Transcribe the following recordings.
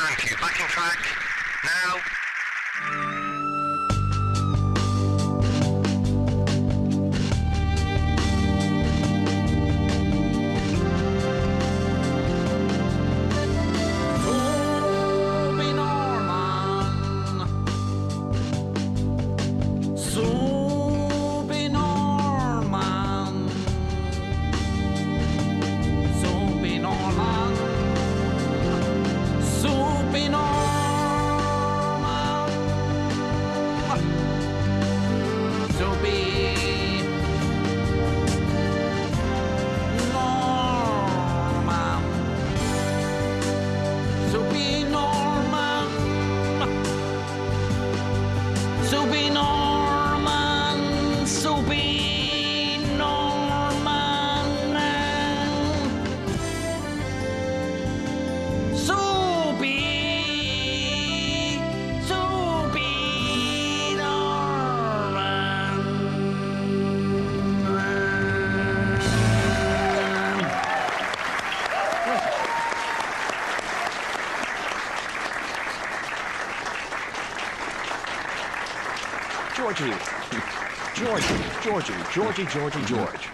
Thank you. Back in track. Now. George.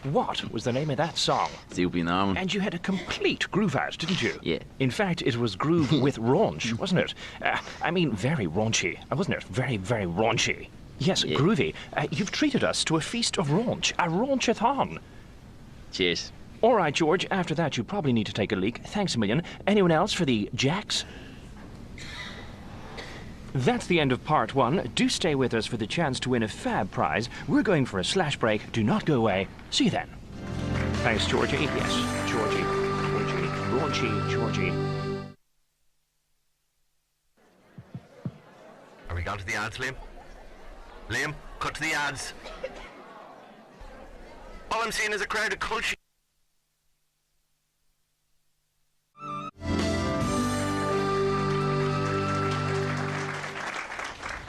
What was the name of that song? Soupy Norman. And you had a complete groove out, didn't you? Yeah. In fact, it was groove with raunch, wasn't it? I mean, very raunchy, wasn't it? Very, very raunchy. Yes, yeah. Groovy. You've treated us to a feast of raunch, a raunchathon. Cheers. All right, George, after that you probably need to take a leak. Thanks a million. Anyone else for the jacks? That's the end of part one. Do stay with us for the chance to win a fab prize. We're going for a slash break. Do not go away. See you then. Thanks, Georgie. Yes, Georgie. Raunchy, Georgie. Are we gone to the ads, Liam? Liam, cut to the ads. All I'm seeing is a crowd of culture.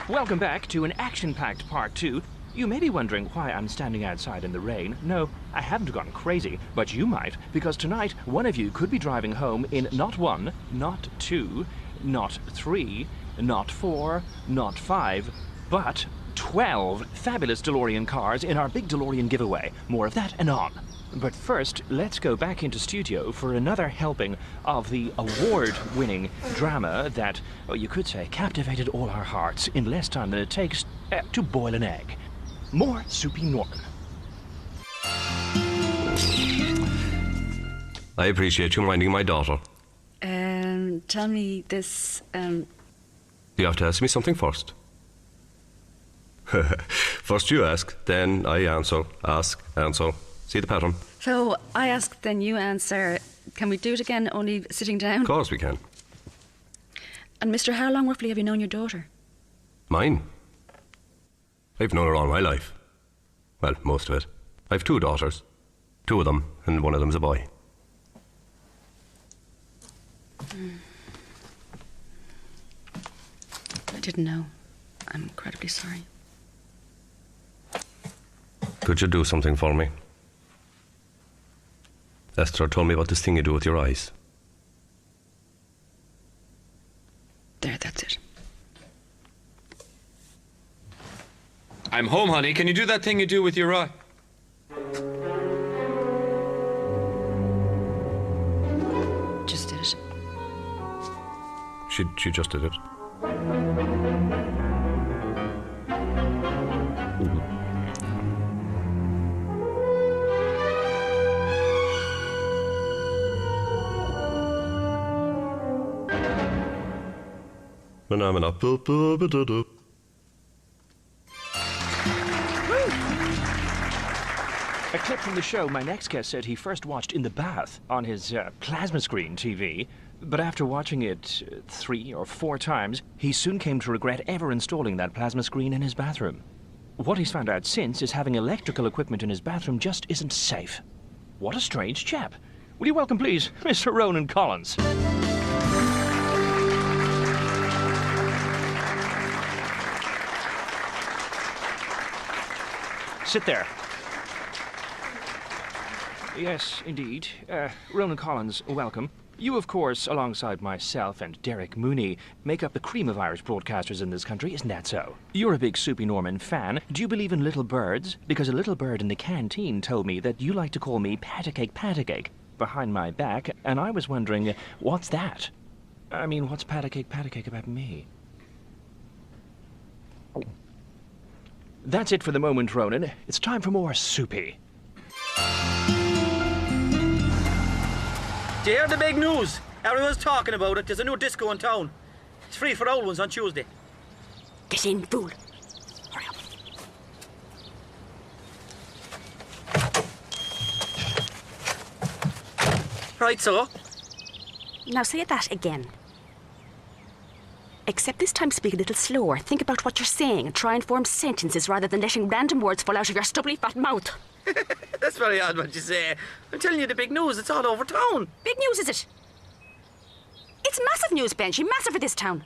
Welcome back to an action-packed part two. You may be wondering why I'm standing outside in the rain. No, I haven't gone crazy, but you might, because tonight one of you could be driving home in not one, not two, not three, not four, not five, but 12 fabulous DeLorean cars in our big DeLorean giveaway. More of that and on. But first, let's go back into studio for another helping of the award-winning drama that, well, you could say, captivated all our hearts in less time than it takes to boil an egg. More Soupy Norman. I appreciate you minding my daughter. Tell me this, You have to ask me something first. First you ask, then I answer. Ask, answer. See the pattern? So I ask, then you answer. Can we do it again, only sitting down? Of course we can. And Mr. how long roughly have you known your daughter? Mine? I've known her all my life. Well, most of it. I've 2 daughters. 2 of them, and one of them's a boy. I didn't know. I'm incredibly sorry. Could you do something for me? Esther told me about this thing you do with your eyes. There, that's it. I'm home, honey. Can you do that thing you do with your eye? Just did it. She just did it. Phenomena. A clip from the show my next guest said he first watched in the bath on his plasma screen TV, but after watching it 3 or 4 times, he soon came to regret ever installing that plasma screen in his bathroom. What he's found out since is having electrical equipment in his bathroom just isn't safe. What a strange chap. Will you welcome, please, Mr. Ronan Collins? Sit there. Yes, indeed. Ronan Collins, welcome. You, of course, alongside myself and Derek Mooney, make up the cream of Irish broadcasters in this country, isn't that so? You're a big Soupy Norman fan. Do you believe in little birds? Because a little bird in the canteen told me that you like to call me Patacake behind my back, and I was wondering, what's that? I mean, what's Patacake about me? That's it for the moment, Ronan. It's time for more Soupy. Do you hear the big news? Everyone's talking about it. There's a new disco in town. It's free for old ones on Tuesday. Get in, fool. Hurry up. Right, so? Now say that again. Except this time speak a little slower. Think about what you're saying and try and form sentences rather than letting random words fall out of your stubbly fat mouth. That's very odd what you say. I'm telling you the big news. It's all over town. Big news, is it? It's massive news, Benji. Massive for this town.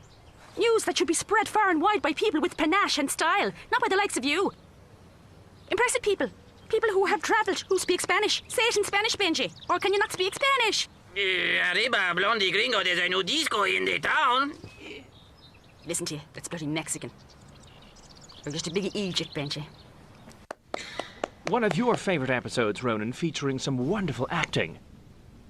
News that should be spread far and wide by people with panache and style, not by the likes of you. Impressive people. People who have travelled, who speak Spanish. Say it in Spanish, Benji. Or can you not speak Spanish? Arriba, blondie gringo. There's a new disco in the town. Listen to you. That's bloody Mexican. You're just a big Egypt, Benji. One of your favourite episodes, Ronan, featuring some wonderful acting.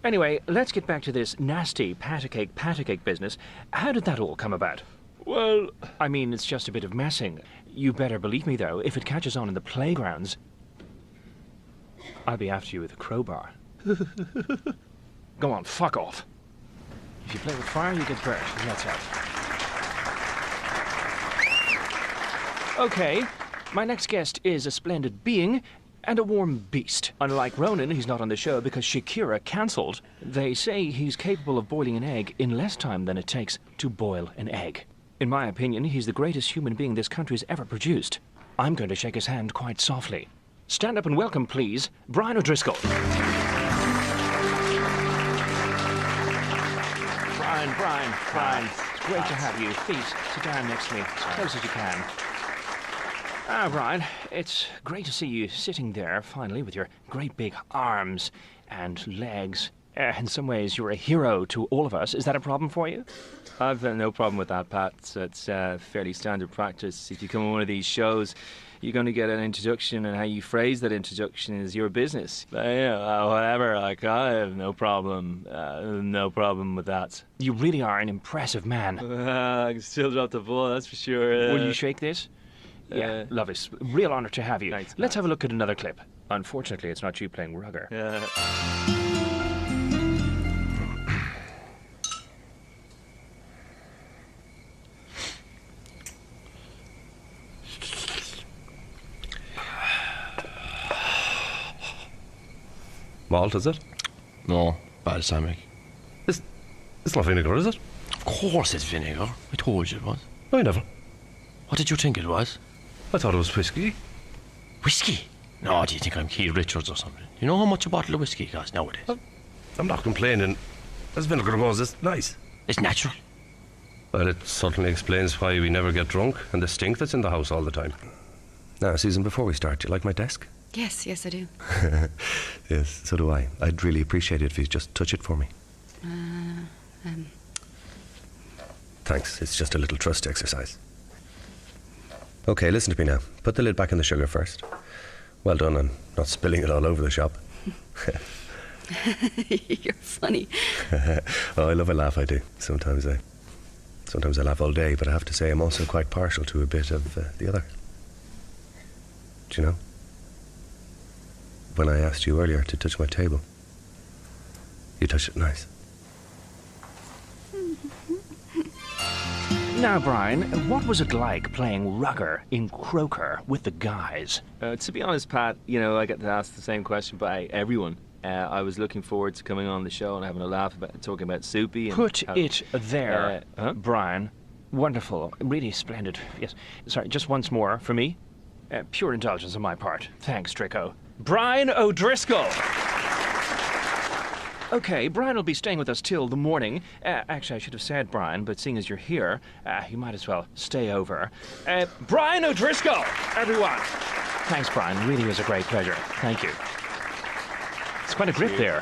Anyway, let's get back to this nasty Patacake business. How did that all come about? Well, I mean, it's just a bit of messing. You better believe me, though, if it catches on in the playgrounds, I'll be after you with a crowbar. Go on, fuck off. If you play with fire, you get burnt. Let's out. Okay, my next guest is a splendid being and a warm beast. Unlike Ronan, he's not on the show because Shakira cancelled. They say he's capable of boiling an egg in less time than it takes to boil an egg. In my opinion, he's the greatest human being this country's ever produced. I'm going to shake his hand quite softly. Stand up and welcome, please, Brian O'Driscoll. Brian, it's great to have you. Please, sit down next to me, as close as you can. Brian, it's great to see you sitting there, finally, with your great big arms and legs. In some ways, you're a hero to all of us. Is that a problem for you? I've no problem with that, Pat. It's fairly standard practice. If you come on one of these shows, you're going to get an introduction, and how you phrase that introduction is your business. Whatever, like, I have no problem with that. You really are an impressive man. I can still drop the ball, that's for sure. Will you shake this? Yeah, lovely. Real honour to have you. Thanks, Let's have a look at another clip. Unfortunately, it's not you playing rugger. Malt, is it? No, balsamic. It's not vinegar, is it? Of course it's vinegar. I told you it was. No, I never. What did you think it was? I thought it was whiskey. Whiskey? No, do you think I'm Keith Richards or something? You know how much a bottle of whiskey costs nowadays? I'm not complaining. As vinegar goes, it's nice. It's natural. Well, it certainly explains why we never get drunk and the stink that's in the house all the time. Now, Susan, before we start, do you like my desk? Yes, I do. Yes, so do I. I'd really appreciate it if you just touch it for me. Thanks, it's just a little trust exercise. Okay, listen to me now. Put the lid back in the sugar first. Well done on not spilling it all over the shop. You're funny. Oh, I love a laugh, I do. Sometimes I laugh all day, but I have to say I'm also quite partial to a bit of the other. Do you know? When I asked you earlier to touch my table, you touched it nice. Now, Brian, what was it like playing rugger in Croker with the guys? To be honest, Pat, I get asked the same question by everyone. I was looking forward to coming on the show and having a laugh about talking about Soupy. And Put it there, Brian. Wonderful. Really splendid. Yes. Sorry, just once more for me. Pure indulgence on my part. Thanks, Draco. Brian O'Driscoll! Okay, Brian will be staying with us till the morning. Actually, I should have said Brian, but seeing as you're here, you might as well stay over. Brian O'Driscoll, everyone! Thanks, Brian. Really was a great pleasure. Thank you. It's quite a grip there.